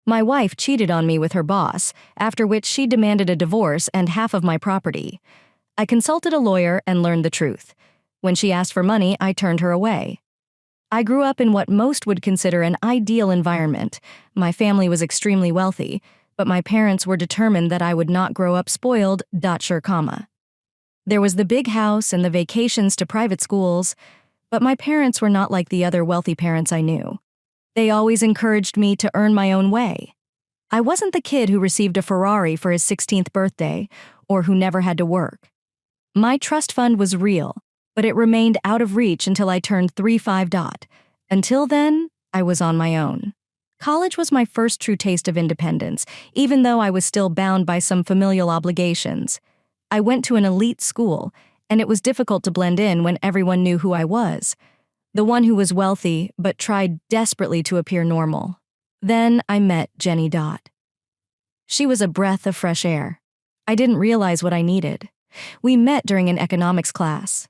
My wife cheated on me with her boss, after which she demanded a divorce and half of my property. I consulted a lawyer and learned the truth. When she asked for money, I turned her away. I grew up in what most would consider an ideal environment. My family was extremely wealthy, but my parents were determined that I would not grow up spoiled. There was the big house and the vacations to private schools, but my parents were not like the other wealthy parents I knew. They always encouraged me to earn my own way. I wasn't the kid who received a Ferrari for his 16th birthday or who never had to work. My trust fund was real, but it remained out of reach until I turned 35. Until then, I was on my own. College was my first true taste of independence, even though I was still bound by some familial obligations. I went to an elite school, and it was difficult to blend in when everyone knew who I was. The one who was wealthy, but tried desperately to appear normal. Then I met Jenny. She was a breath of fresh air. I didn't realize what I needed. We met during an economics class.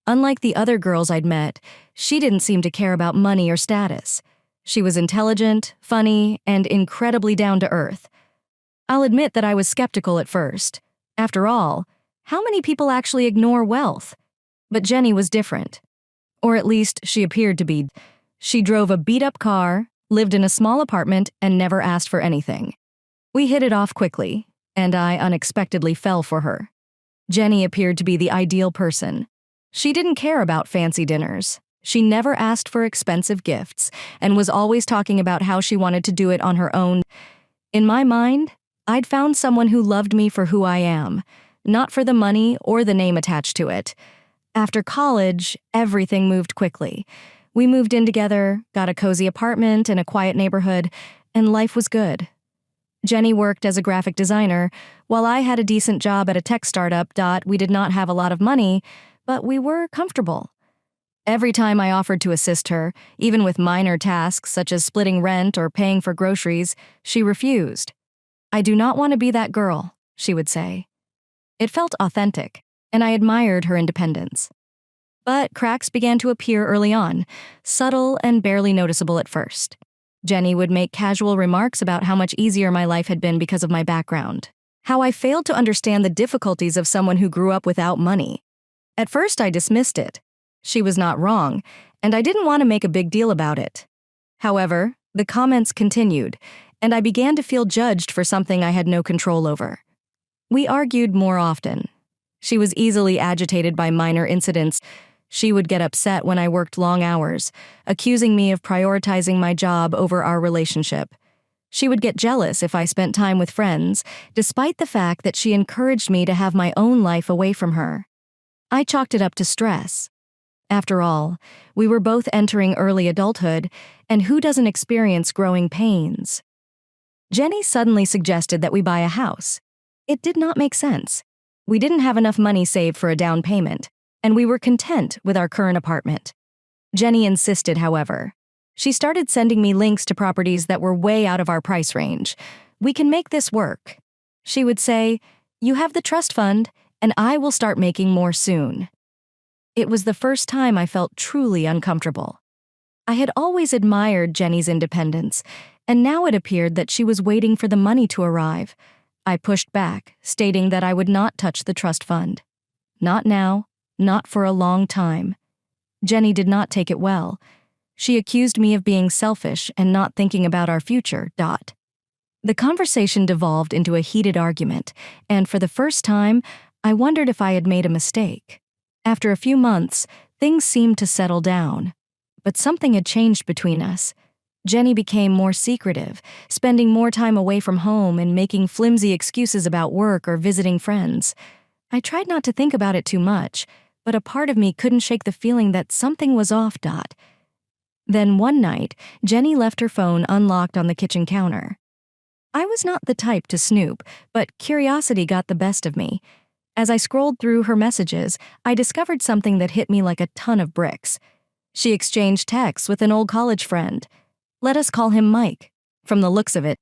Unlike the other girls I'd met, she didn't seem to care about money or status. She was intelligent, funny, and incredibly down-to-earth. I'll admit that I was skeptical at first. After all, how many people actually ignore wealth? But Jenny was different. Or at least she appeared to be. She drove a beat-up car, lived in a small apartment, and never asked for anything. We hit it off quickly, and I unexpectedly fell for her. Jenny appeared to be the ideal person. She didn't care about fancy dinners. She never asked for expensive gifts, and was always talking about how she wanted to do it on her own. In my mind, I'd found someone who loved me for who I am, not for the money or the name attached to it. After college, everything moved quickly. We moved in together, got a cozy apartment in a quiet neighborhood, and life was good. Jenny worked as a graphic designer, while I had a decent job at a tech startup. We did not have a lot of money, but we were comfortable. Every time I offered to assist her, even with minor tasks such as splitting rent or paying for groceries, she refused. "I do not want to be that girl," she would say. It felt authentic, and I admired her independence. But cracks began to appear early on, subtle and barely noticeable at first. Jenny would make casual remarks about how much easier my life had been because of my background, how I failed to understand the difficulties of someone who grew up without money. At first, I dismissed it. She was not wrong, and I didn't want to make a big deal about it. However, the comments continued, and I began to feel judged for something I had no control over. We argued more often. She was easily agitated by minor incidents. She would get upset when I worked long hours, accusing me of prioritizing my job over our relationship. She would get jealous if I spent time with friends, despite the fact that she encouraged me to have my own life away from her. I chalked it up to stress. After all, we were both entering early adulthood, and who doesn't experience growing pains? Jenny suddenly suggested that we buy a house. It did not make sense. We didn't have enough money saved for a down payment, and we were content with our current apartment. Jenny insisted, however. She started sending me links to properties that were way out of our price range. "We can make this work." She would say, "You have the trust fund, and I will start making more soon." It was the first time I felt truly uncomfortable. I had always admired Jenny's independence, and now it appeared that she was waiting for the money to arrive. I pushed back, stating that I would not touch the trust fund. Not now, not for a long time. Jenny did not take it well. She accused me of being selfish and not thinking about our future. The conversation devolved into a heated argument, and for the first time, I wondered if I had made a mistake. After a few months, things seemed to settle down. But something had changed between us. Jenny became more secretive, spending more time away from home and making flimsy excuses about work or visiting friends. I tried not to think about it too much, but a part of me couldn't shake the feeling that something was off. Then one night, Jenny left her phone unlocked on the kitchen counter. I was not the type to snoop, but curiosity got the best of me. As I scrolled through her messages, I discovered something that hit me like a ton of bricks. She exchanged texts with an old college friend. Let us call him Mike, from the looks of it.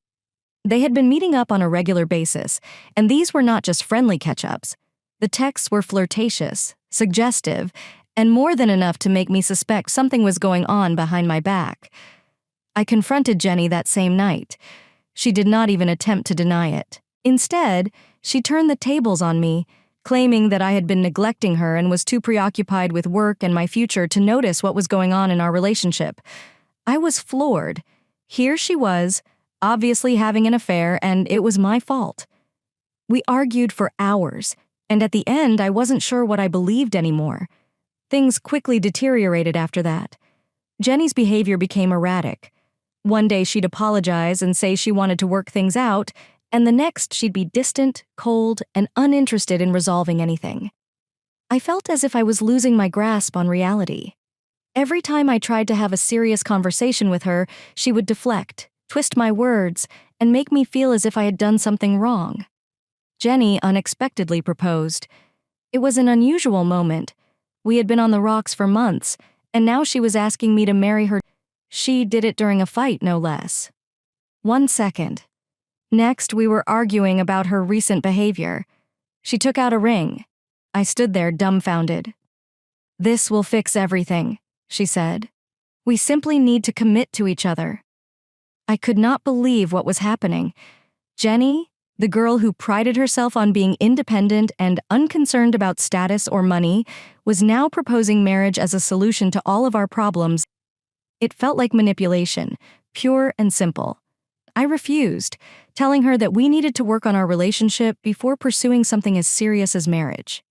They had been meeting up on a regular basis, and these were not just friendly catch-ups. The texts were flirtatious, suggestive, and more than enough to make me suspect something was going on behind my back. I confronted Jenny that same night. She did not even attempt to deny it. Instead, she turned the tables on me, claiming that I had been neglecting her and was too preoccupied with work and my future to notice what was going on in our relationship. I was floored. Here she was, obviously having an affair, and it was my fault. We argued for hours, and at the end I wasn't sure what I believed anymore. Things quickly deteriorated after that. Jenny's behavior became erratic. One day she'd apologize and say she wanted to work things out, and the next she'd be distant, cold, and uninterested in resolving anything. I felt as if I was losing my grasp on reality. Every time I tried to have a serious conversation with her, she would deflect, twist my words, and make me feel as if I had done something wrong. Jenny unexpectedly proposed. It was an unusual moment. We had been on the rocks for months, and now she was asking me to marry her. She did it during a fight, no less. 1 second. Next, we were arguing about her recent behavior. She took out a ring. I stood there dumbfounded. "This will fix everything," she said. "We simply need to commit to each other." I could not believe what was happening. Jenny, the girl who prided herself on being independent and unconcerned about status or money, was now proposing marriage as a solution to all of our problems. It felt like manipulation, pure and simple. I refused, telling her that we needed to work on our relationship before pursuing something as serious as marriage.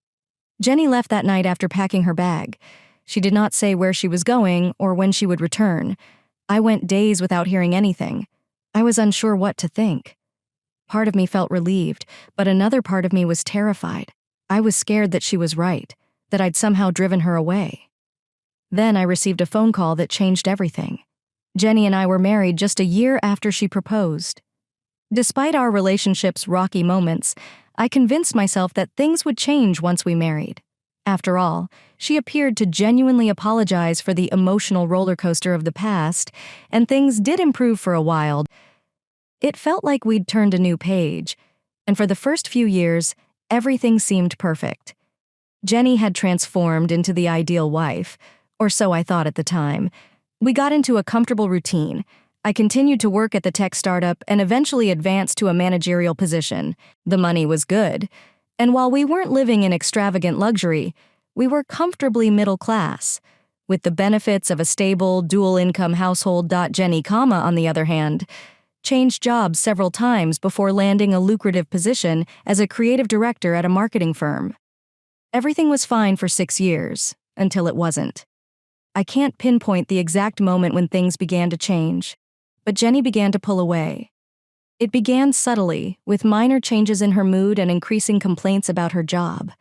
Jenny left that night after packing her bag. She did not say where she was going or when she would return. I went days without hearing anything. I was unsure what to think. Part of me felt relieved, but another part of me was terrified. I was scared that she was right, that I'd somehow driven her away. Then I received a phone call that changed everything. Jenny and I were married just a year after she proposed. Despite our relationship's rocky moments, I convinced myself that things would change once we married. After all, she appeared to genuinely apologize for the emotional roller coaster of the past, and things did improve for a while. It felt like we'd turned a new page, and for the first few years, everything seemed perfect. Jenny had transformed into the ideal wife, or so I thought at the time. We got into a comfortable routine. I continued to work at the tech startup and eventually advanced to a managerial position. The money was good, and while we weren't living in extravagant luxury, we were comfortably middle class, with the benefits of a stable, dual-income household. Jenny, on the other hand, changed jobs several times before landing a lucrative position as a creative director at a marketing firm. Everything was fine for 6 years, until it wasn't. I can't pinpoint the exact moment when things began to change, but Jenny began to pull away. It began subtly, with minor changes in her mood and increasing complaints about her job.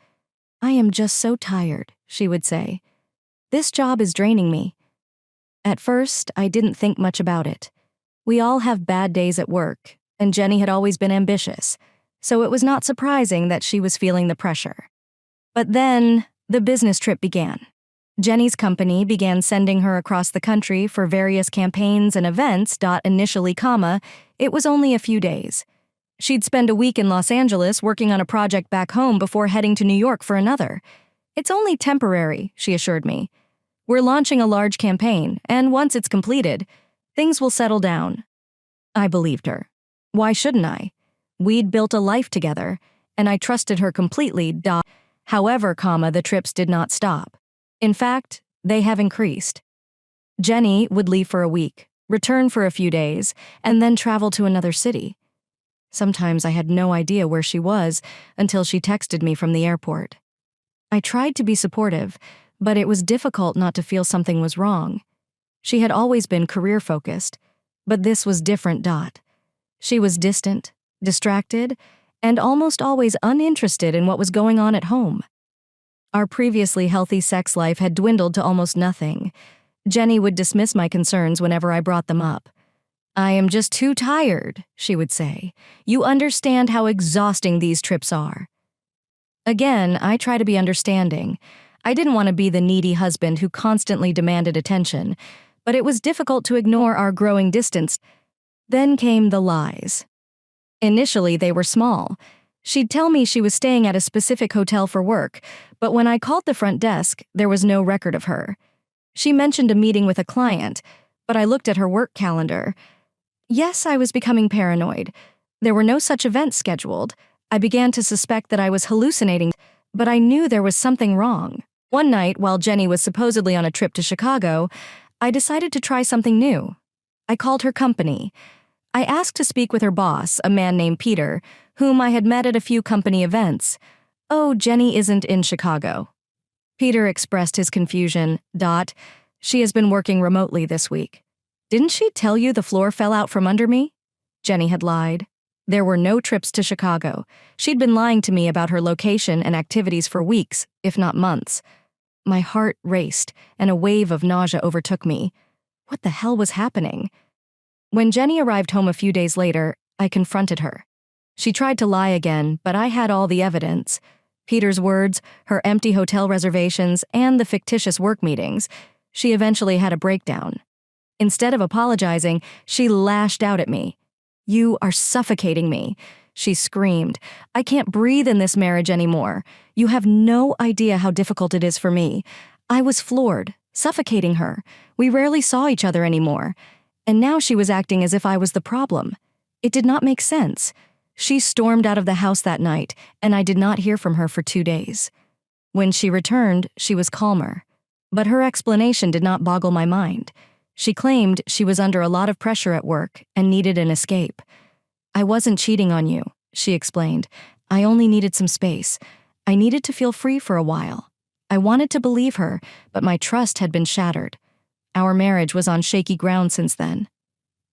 "I am just so tired," she would say. "This job is draining me." At first, I didn't think much about it. We all have bad days at work, and Jenny had always been ambitious, so it was not surprising that she was feeling the pressure. But then, the business trip began. Jenny's company began sending her across the country for various campaigns and events. Initially, it was only a few days. She'd spend a week in Los Angeles working on a project back home before heading to New York for another. "It's only temporary," she assured me. "We're launching a large campaign, and once it's completed, things will settle down." I believed her. Why shouldn't I? We'd built a life together, and I trusted her completely. However, the trips did not stop. In fact, they have increased. Jenny would leave for a week, return for a few days, and then travel to another city. Sometimes I had no idea where she was until she texted me from the airport. I tried to be supportive, but it was difficult not to feel something was wrong. She had always been career-focused, but this was different. She was distant, distracted, and almost always uninterested in what was going on at home. Our previously healthy sex life had dwindled to almost nothing. Jenny would dismiss my concerns whenever I brought them up. "I am just too tired," she would say. "You understand how exhausting these trips are." Again, I try to be understanding. I didn't want to be the needy husband who constantly demanded attention, but it was difficult to ignore our growing distance. Then came the lies. Initially, they were small. She'd tell me she was staying at a specific hotel for work, but when I called the front desk, there was no record of her. She mentioned a meeting with a client, but I looked at her work calendar. Yes, I was becoming paranoid. There were no such events scheduled. I began to suspect that I was hallucinating, but I knew there was something wrong. One night, while Jenny was supposedly on a trip to Chicago, I decided to try something new. I called her company. I asked to speak with her boss, a man named Peter, whom I had met at a few company events. "Oh, Jenny isn't in Chicago." Peter expressed his confusion. "She has been working remotely this week." "Didn't she tell you the floor fell out from under me?" Jenny had lied. There were no trips to Chicago. She'd been lying to me about her location and activities for weeks, if not months. My heart raced, and a wave of nausea overtook me. What the hell was happening? When Jenny arrived home a few days later, I confronted her. She tried to lie again, but I had all the evidence. Peter's words, her empty hotel reservations, and the fictitious work meetings. She eventually had a breakdown. Instead of apologizing, she lashed out at me. "You are suffocating me," she screamed. "I can't breathe in this marriage anymore. You have no idea how difficult it is for me." I was floored, suffocating her. We rarely saw each other anymore. And now she was acting as if I was the problem. It did not make sense. She stormed out of the house that night, and I did not hear from her for 2 days. When she returned, she was calmer. But her explanation did not boggle my mind. She claimed she was under a lot of pressure at work and needed an escape. "I wasn't cheating on you," she explained. "I only needed some space. I needed to feel free for a while." I wanted to believe her, but my trust had been shattered. Our marriage was on shaky ground since then.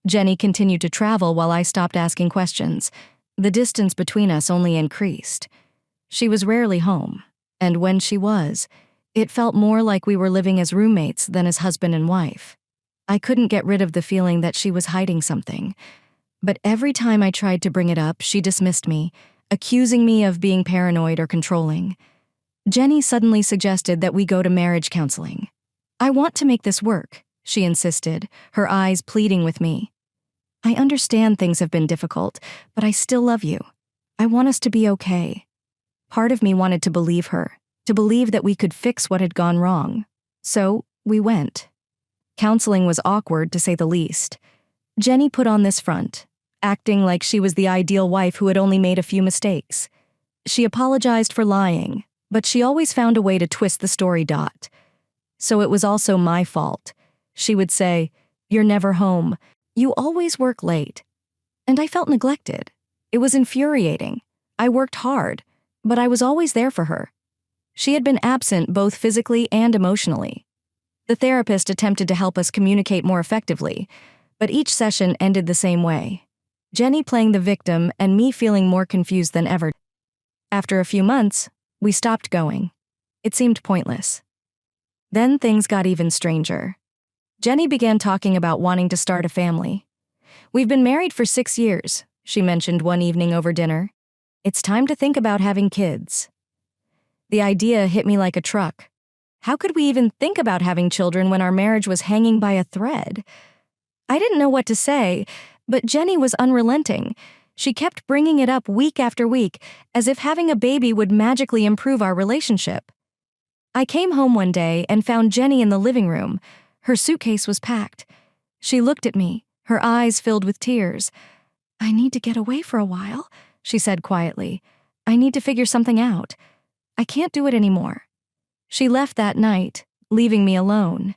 Jenny continued to travel while I stopped asking questions. The distance between us only increased. She was rarely home, and when she was, it felt more like we were living as roommates than as husband and wife. I couldn't get rid of the feeling that she was hiding something. But every time I tried to bring it up, she dismissed me, accusing me of being paranoid or controlling. Jenny suddenly suggested that we go to marriage counseling. "I want to make this work," she insisted, her eyes pleading with me. "I understand things have been difficult, but I still love you. I want us to be okay." Part of me wanted to believe her, to believe that we could fix what had gone wrong. So we went. Counseling was awkward, to say the least. Jenny put on this front, acting like she was the ideal wife who had only made a few mistakes. She apologized for lying, but she always found a way to twist the story. So it was also my fault. She would say, "You're never home. You always work late." And I felt neglected. It was infuriating. I worked hard, but I was always there for her. She had been absent both physically and emotionally. The therapist attempted to help us communicate more effectively, but each session ended the same way. Jenny playing the victim and me feeling more confused than ever. After a few months, we stopped going. It seemed pointless. Then things got even stranger. Jenny began talking about wanting to start a family. "We've been married for 6 years, she mentioned one evening over dinner. "It's time to think about having kids." The idea hit me like a truck. How could we even think about having children when our marriage was hanging by a thread? I didn't know what to say, but Jenny was unrelenting. She kept bringing it up week after week, as if having a baby would magically improve our relationship. I came home one day and found Jenny in the living room. Her suitcase was packed. She looked at me, her eyes filled with tears. "I need to get away for a while," she said quietly. "I need to figure something out. I can't do it anymore." She left that night, leaving me alone.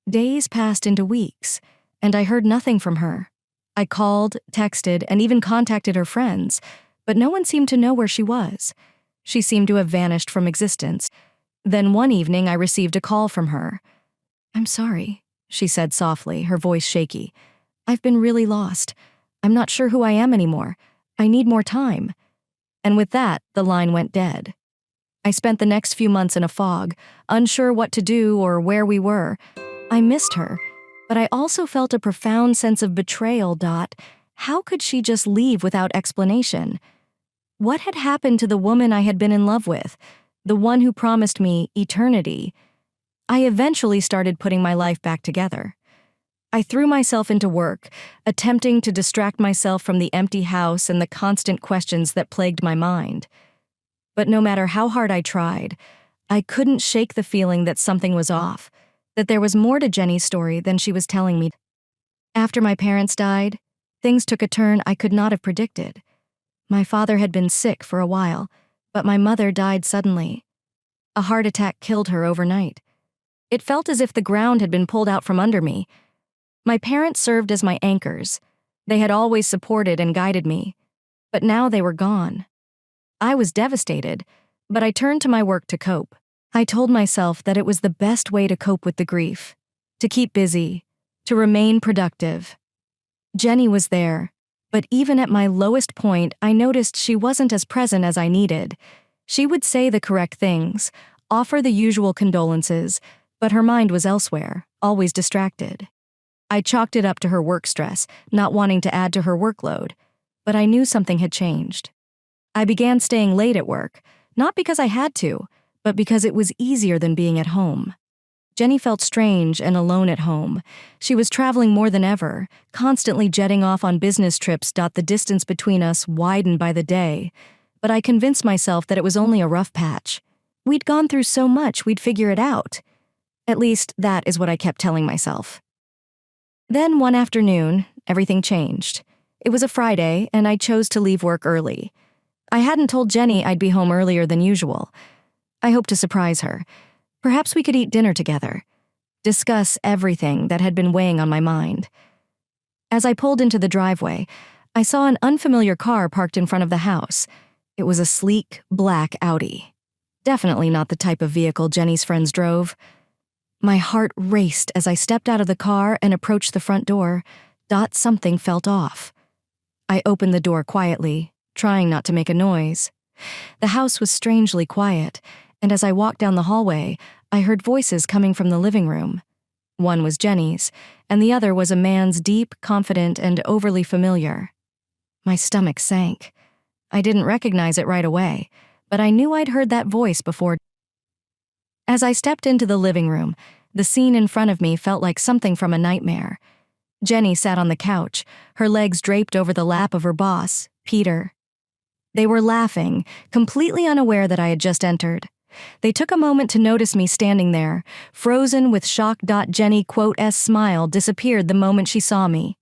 Days passed into weeks, and I heard nothing from her. I called, texted, and even contacted her friends, but no one seemed to know where she was. She seemed to have vanished from existence. Then one evening I received a call from her. "I'm sorry," she said softly, her voice shaky. "I've been really lost. I'm not sure who I am anymore. I need more time." And with that, the line went dead. I spent the next few months in a fog, unsure what to do or where we were. I missed her, but I also felt a profound sense of betrayal. How could she just leave without explanation? What had happened to the woman I had been in love with, the one who promised me eternity? I eventually started putting my life back together. I threw myself into work, attempting to distract myself from the empty house and the constant questions that plagued my mind. But no matter how hard I tried, I couldn't shake the feeling that something was off, that there was more to Jenny's story than she was telling me. After my parents died, Things took a turn I could not have predicted. My father had been sick for a while, but my mother died suddenly. A heart attack killed her overnight. It felt as if the ground had been pulled out from under me. My parents served as my anchors. They had always supported and guided me, but now they were gone. I was devastated, but I turned to my work to cope. I told myself that it was the best way to cope with the grief, to keep busy, to remain productive. Jenny was there, but even at my lowest point, I noticed she wasn't as present as I needed. She would say the correct things, offer the usual condolences, but her mind was elsewhere, always distracted. I chalked it up to her work stress, not wanting to add to her workload, but I knew something had changed. I began staying late at work, not because I had to, but because it was easier than being at home. Jenny felt strange and alone at home. She was traveling more than ever, constantly jetting off on business trips. The distance between us widened by the day, but I convinced myself that it was only a rough patch. We'd gone through so much, we'd figure it out. At least, that is what I kept telling myself. Then one afternoon, everything changed. It was a Friday, and I chose to leave work early. I hadn't told Jenny I'd be home earlier than usual. I hoped to surprise her. Perhaps we could eat dinner together, discuss everything that had been weighing on my mind. As I pulled into the driveway, I saw an unfamiliar car parked in front of the house. It was a sleek, black Audi. Definitely not the type of vehicle Jenny's friends drove. My heart raced as I stepped out of the car and approached the front door. Something felt off. I opened the door quietly, trying not to make a noise. The house was strangely quiet, and as I walked down the hallway, I heard voices coming from the living room. One was Jenny's, and the other was a man's, deep, confident, and overly familiar. My stomach sank. I didn't recognize it right away, but I knew I'd heard that voice before. As I stepped into the living room, the scene in front of me felt like something from a nightmare. Jenny sat on the couch, her legs draped over the lap of her boss, Peter. They were laughing, completely unaware that I had just entered. They took a moment to notice me standing there, frozen with shock. Jenny, smile disappeared the moment she saw me.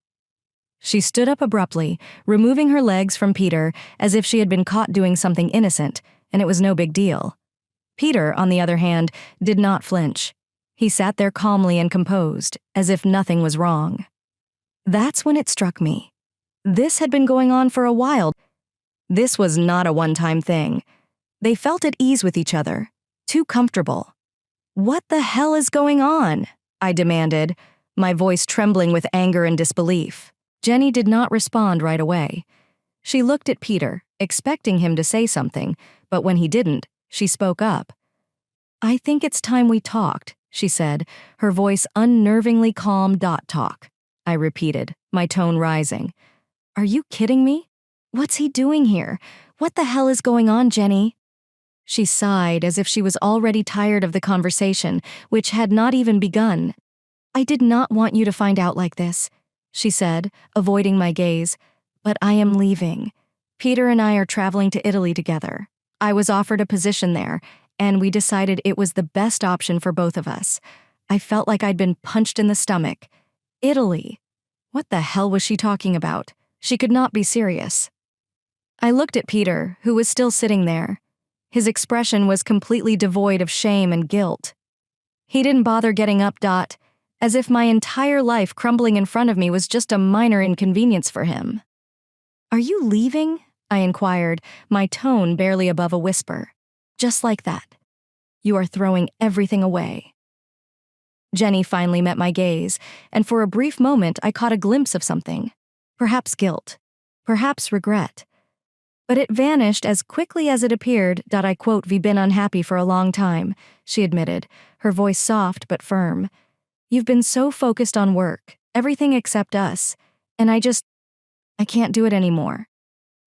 She stood up abruptly, removing her legs from Peter as if she had been caught doing something innocent, and it was no big deal. Peter, on the other hand, did not flinch. He sat there calmly and composed, as if nothing was wrong. That's when it struck me. This had been going on for a while. This was not a one-time thing. They felt at ease with each other, too comfortable. "What the hell is going on?" I demanded, my voice trembling with anger and disbelief. Jenny did not respond right away. She looked at Peter, expecting him to say something, but when he didn't, she spoke up. "I think it's time we talked," she said, her voice unnervingly calm. "Talk," I repeated, my tone rising. "Are you kidding me? What's he doing here? What the hell is going on, Jenny?" She sighed as if she was already tired of the conversation, which had not even begun. "I did not want you to find out like this," she said, avoiding my gaze, "but I am leaving. Peter and I are traveling to Italy together. I was offered a position there, and we decided it was the best option for both of us. I felt like I'd been punched in the stomach. Italy. What the hell was she talking about? She could not be serious. I looked at Peter, who was still sitting there. His expression was completely devoid of shame and guilt. He didn't bother getting up. As if my entire life crumbling in front of me was just a minor inconvenience for him. "Are you leaving?" I inquired, my tone barely above a whisper. "Just like that. You are throwing everything away." Jenny finally met my gaze, and for a brief moment I caught a glimpse of something. Perhaps guilt. Perhaps regret. But it vanished as quickly as it appeared. "We've been unhappy for a long time," she admitted, her voice soft but firm. "You've been so focused on work, everything except us, and I can't do it anymore.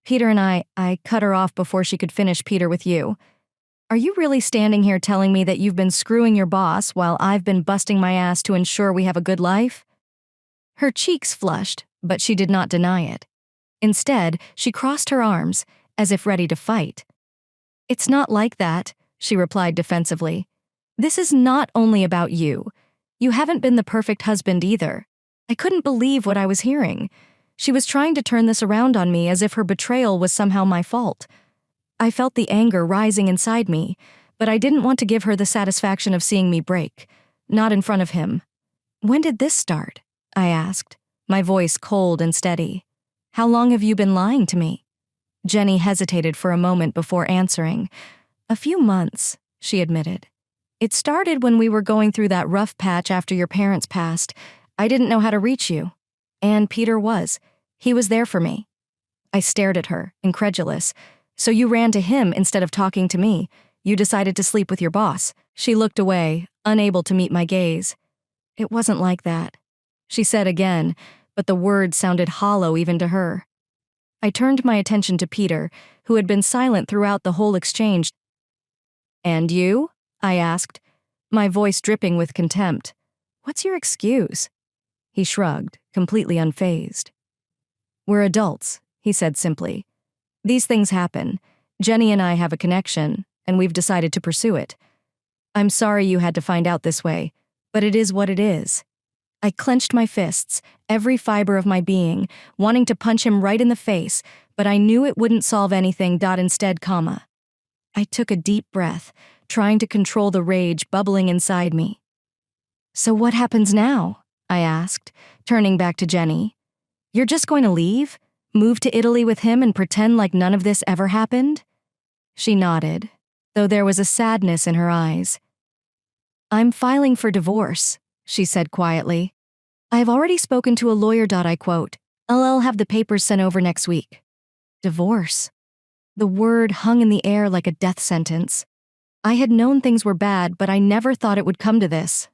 Peter and I cut her off before she could finish. "Peter, with you. Are you really standing here telling me that you've been screwing your boss while I've been busting my ass to ensure we have a good life?" Her cheeks flushed, but she did not deny it. Instead, she crossed her arms, as if ready to fight. "It's not like that," she replied defensively. "This is not only about you. You haven't been the perfect husband either." I couldn't believe what I was hearing. She was trying to turn this around on me as if her betrayal was somehow my fault. I felt the anger rising inside me, but I didn't want to give her the satisfaction of seeing me break, not in front of him. "When did this start?" I asked, my voice cold and steady. "How long have you been lying to me?" Jenny hesitated for a moment before answering. "A few months," she admitted. "It started when we were going through that rough patch after your parents passed. I didn't know how to reach you. And Peter was. He was there for me." I stared at her, incredulous. "So you ran to him instead of talking to me? You decided to sleep with your boss?" She looked away, unable to meet my gaze. "It wasn't like that," she said again, but the words sounded hollow even to her. I turned my attention to Peter, who had been silent throughout the whole exchange. "And you?" I asked, my voice dripping with contempt. "What's your excuse?" He shrugged, completely unfazed. "We're adults," he said simply. "These things happen. Jenny and I have a connection, and we've decided to pursue it. I'm sorry you had to find out this way, but it is what it is." I clenched my fists, every fiber of my being, wanting to punch him right in the face, but I knew it wouldn't solve anything. Instead, I took a deep breath, trying to control the rage bubbling inside me. "So what happens now?" I asked, turning back to Jenny. "You're just going to leave? Move to Italy with him and pretend like none of this ever happened?" She nodded, though there was a sadness in her eyes. "I'm filing for divorce," she said quietly. "I've already spoken to a lawyer. I quote, I'll have the papers sent over next week." Divorce. The word hung in the air like a death sentence. I had known things were bad, but I never thought it would come to this.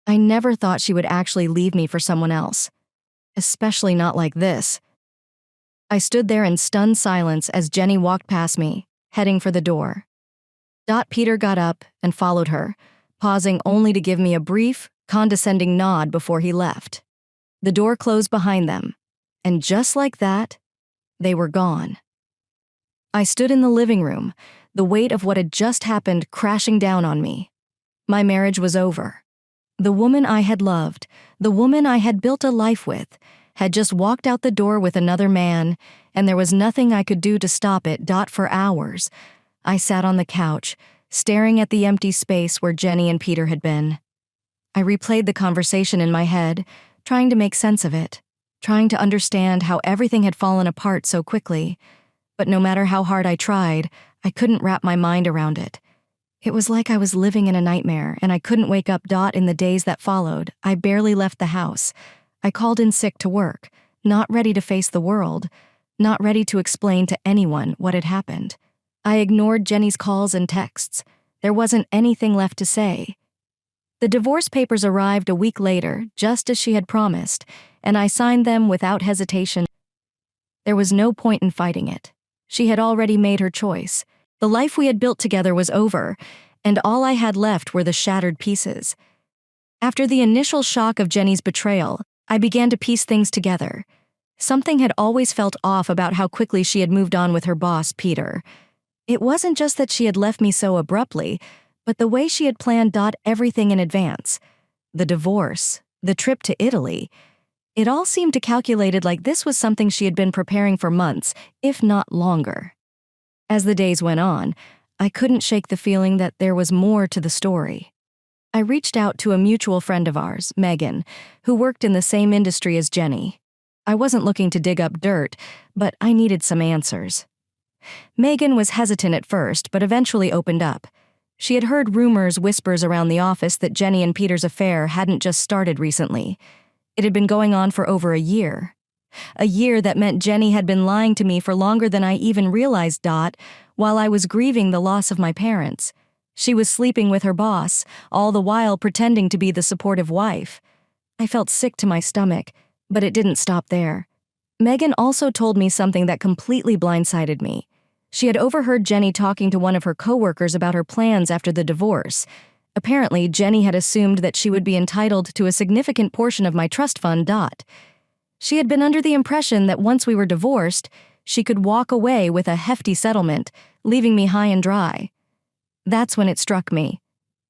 I never thought she would actually leave me for someone else. Especially not like this. I stood there in stunned silence as Jenny walked past me, heading for the door. Peter got up and followed her, pausing only to give me a brief, condescending nod before he left. The door closed behind them, and just like that, they were gone. I stood in the living room, the weight of what had just happened crashing down on me. My marriage was over. The woman I had loved, the woman I had built a life with, had just walked out the door with another man, and there was nothing I could do to stop it. For hours, I sat on the couch, staring at the empty space where Jenny and Peter had been. I replayed the conversation in my head, trying to make sense of it, trying to understand how everything had fallen apart so quickly. But no matter how hard I tried, I couldn't wrap my mind around it. It was like I was living in a nightmare, and I couldn't wake up. In the days that followed, I barely left the house. I called in sick to work, not ready to face the world, not ready to explain to anyone what had happened. I ignored Jenny's calls and texts. There wasn't anything left to say. The divorce papers arrived a week later, just as she had promised, and I signed them without hesitation. There was no point in fighting it. She had already made her choice. The life we had built together was over, and all I had left were the shattered pieces. After the initial shock of Jenny's betrayal, I began to piece things together. Something had always felt off about how quickly she had moved on with her boss, Peter. It wasn't just that she had left me so abruptly, but the way she had planned everything in advance. The divorce, the trip to Italy. It all seemed to calculated like this was something she had been preparing for months, if not longer. As the days went on, I couldn't shake the feeling that there was more to the story. I reached out to a mutual friend of ours, Megan, who worked in the same industry as Jenny. I wasn't looking to dig up dirt, but I needed some answers. Megan was hesitant at first, but eventually opened up. She had heard whispers around the office that Jenny and Peter's affair hadn't just started recently. It had been going on for over a year. A year that meant Jenny had been lying to me for longer than I even realized. While I was grieving the loss of my parents, she was sleeping with her boss, all the while pretending to be the supportive wife. I felt sick to my stomach, but it didn't stop there. Megan also told me something that completely blindsided me. She had overheard Jenny talking to one of her coworkers about her plans after the divorce. Apparently, Jenny had assumed that she would be entitled to a significant portion of my trust fund. She had been under the impression that once we were divorced, she could walk away with a hefty settlement, leaving me high and dry. That's when it struck me.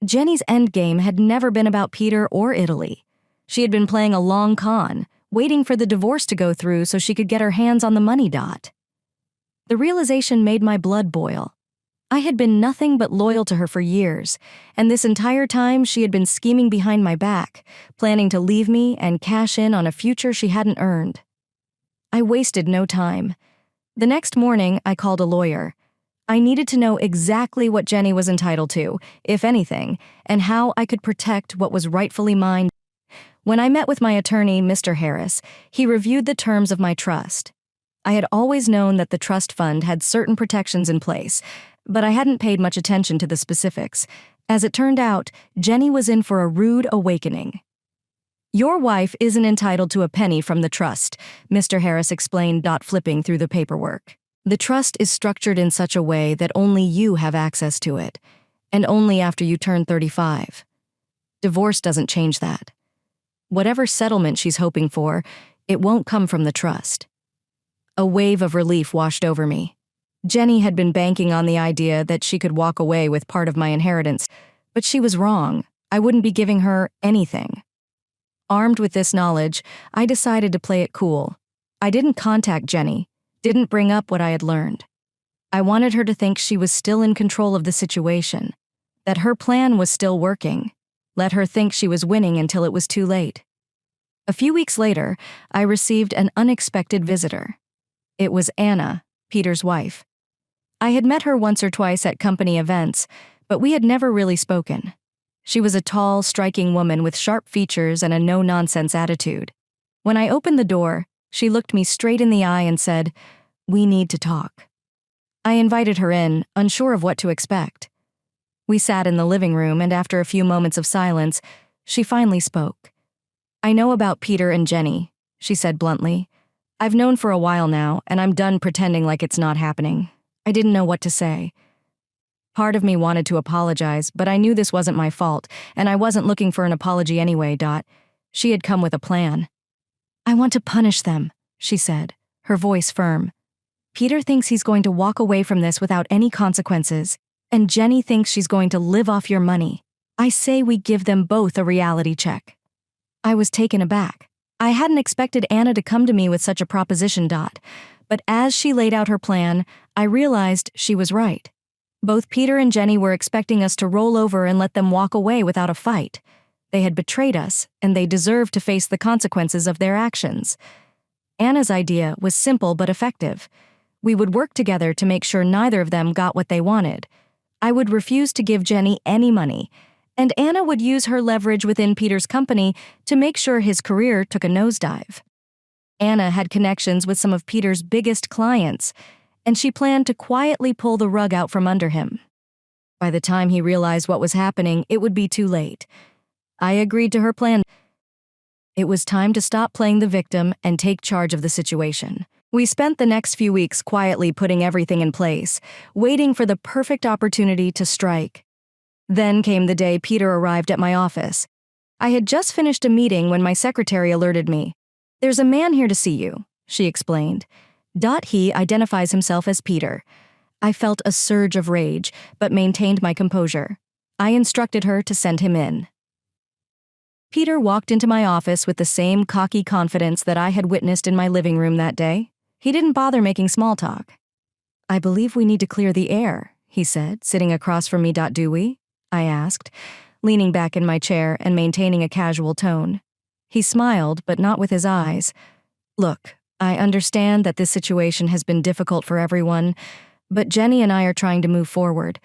Jenny's endgame had never been about Peter or Italy. She had been playing a long con, waiting for the divorce to go through so she could get her hands on the money. The realization made my blood boil. I had been nothing but loyal to her for years, and this entire time she had been scheming behind my back, planning to leave me and cash in on a future she hadn't earned. I wasted no time. The next morning, I called a lawyer. I needed to know exactly what Jenny was entitled to, if anything, and how I could protect what was rightfully mine. When I met with my attorney, Mr. Harris, he reviewed the terms of my trust. I had always known that the trust fund had certain protections in place, but I hadn't paid much attention to the specifics. As it turned out, Jenny was in for a rude awakening. "Your wife isn't entitled to a penny from the trust," Mr. Harris explained, flipping through the paperwork. "The trust is structured in such a way that only you have access to it, and only after you turn 35. Divorce doesn't change that. Whatever settlement she's hoping for, it won't come from the trust." A wave of relief washed over me. Jenny had been banking on the idea that she could walk away with part of my inheritance, but she was wrong. I wouldn't be giving her anything. Armed with this knowledge, I decided to play it cool. I didn't contact Jenny, didn't bring up what I had learned. I wanted her to think she was still in control of the situation, that her plan was still working. Let her think she was winning until it was too late. A few weeks later, I received an unexpected visitor. It was Anna, Peter's wife. I had met her once or twice at company events, but we had never really spoken. She was a tall, striking woman with sharp features and a no-nonsense attitude. When I opened the door, she looked me straight in the eye and said, "We need to talk." I invited her in, unsure of what to expect. We sat in the living room, and after a few moments of silence, she finally spoke. "I know about Peter and Jenny," she said bluntly. "I've known for a while now, and I'm done pretending like it's not happening." I didn't know what to say. Part of me wanted to apologize, but I knew this wasn't my fault, and I wasn't looking for an apology anyway. She had come with a plan. "I want to punish them," she said, her voice firm. "Peter thinks he's going to walk away from this without any consequences, and Jenny thinks she's going to live off your money. I say we give them both a reality check." I was taken aback. I hadn't expected Anna to come to me with such a proposition. But as she laid out her plan, I realized she was right. Both Peter and Jenny were expecting us to roll over and let them walk away without a fight. They had betrayed us, and they deserved to face the consequences of their actions. Anna's idea was simple but effective. We would work together to make sure neither of them got what they wanted. I would refuse to give Jenny any money, and Anna would use her leverage within Peter's company to make sure his career took a nosedive. Anna had connections with some of Peter's biggest clients, and she planned to quietly pull the rug out from under him. By the time he realized what was happening, it would be too late. I agreed to her plan. It was time to stop playing the victim and take charge of the situation. We spent the next few weeks quietly putting everything in place, waiting for the perfect opportunity to strike. Then came the day Peter arrived at my office. I had just finished a meeting when my secretary alerted me. "There's a man here to see you," she explained. He identifies himself as Peter. I felt a surge of rage, but maintained my composure. I instructed her to send him in. Peter walked into my office with the same cocky confidence that I had witnessed in my living room that day. He didn't bother making small talk. "I believe we need to clear the air," he said, sitting across from me. "Do we?" I asked, leaning back in my chair and maintaining a casual tone. He smiled, but not with his eyes. "Look, I understand that this situation has been difficult for everyone, but Jenny and I are trying to move forward.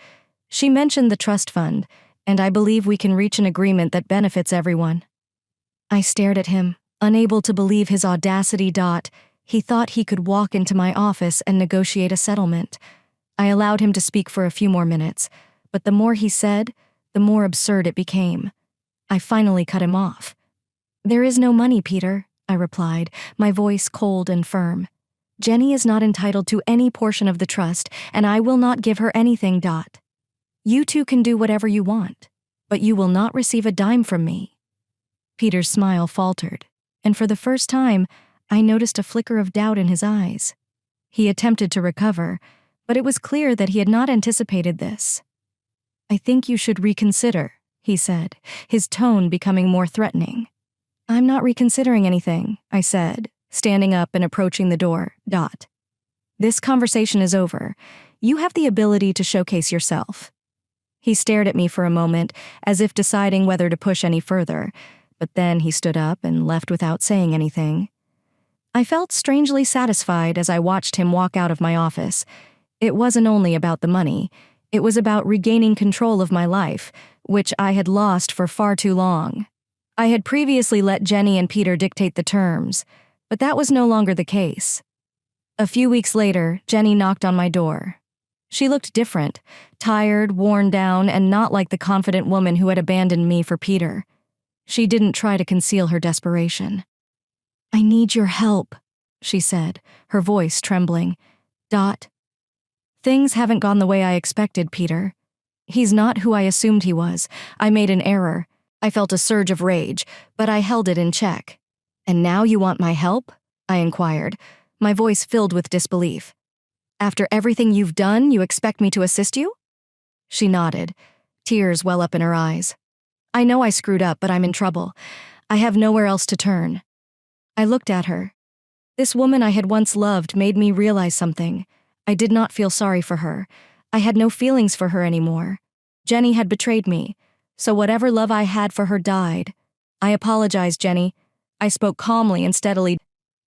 She mentioned the trust fund, and I believe we can reach an agreement that benefits everyone." I stared at him, unable to believe his audacity. He thought he could walk into my office and negotiate a settlement. I allowed him to speak for a few more minutes, but the more he said, the more absurd it became. I finally cut him off. "There is no money, Peter," I replied, my voice cold and firm. "Jenny is not entitled to any portion of the trust, and I will not give her anything. You two can do whatever you want, but you will not receive a dime from me." Peter's smile faltered, and for the first time, I noticed a flicker of doubt in his eyes. He attempted to recover, but it was clear that he had not anticipated this. "I think you should reconsider," he said, his tone becoming more threatening. I'm not reconsidering anything, I said, standing up and approaching the door. This conversation is over. You have the ability to showcase yourself. He stared at me for a moment, as if deciding whether to push any further, but then he stood up and left without saying anything. I felt strangely satisfied as I watched him walk out of my office. It wasn't only about the money. It was about regaining control of my life, which I had lost for far too long. I had previously let Jenny and Peter dictate the terms, but that was no longer the case. A few weeks later, Jenny knocked on my door. She looked different, tired, worn down, and not like the confident woman who had abandoned me for Peter. She didn't try to conceal her desperation. "I need your help," she said, her voice trembling. Things haven't gone the way I expected, Peter. He's not who I assumed he was. I made an error. I felt a surge of rage, but I held it in check. "And now you want my help?" I inquired, my voice filled with disbelief. "After everything you've done, you expect me to assist you?" She nodded, tears well up in her eyes. "I know I screwed up, but I'm in trouble. I have nowhere else to turn." I looked at her. This woman I had once loved made me realize something. I did not feel sorry for her. I had no feelings for her anymore. Jenny had betrayed me, so whatever love I had for her died. "I apologize, Jenny." I spoke calmly and steadily,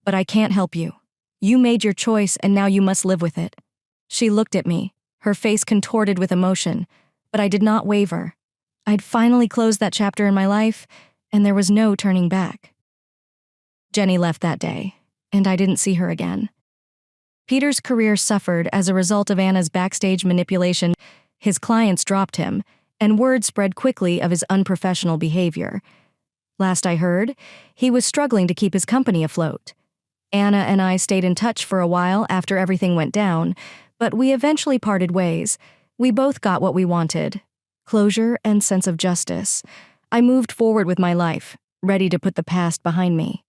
"but I can't help you. You made your choice and now you must live with it." She looked at me, her face contorted with emotion, but I did not waver. I'd finally closed that chapter in my life, and there was no turning back. Jenny left that day, and I didn't see her again. Peter's career suffered as a result of Anna's backstage manipulation. His clients dropped him, and word spread quickly of his unprofessional behavior. Last I heard, he was struggling to keep his company afloat. Anna and I stayed in touch for a while after everything went down, but we eventually parted ways. We both got what we wanted: closure and sense of justice. I moved forward with my life, ready to put the past behind me.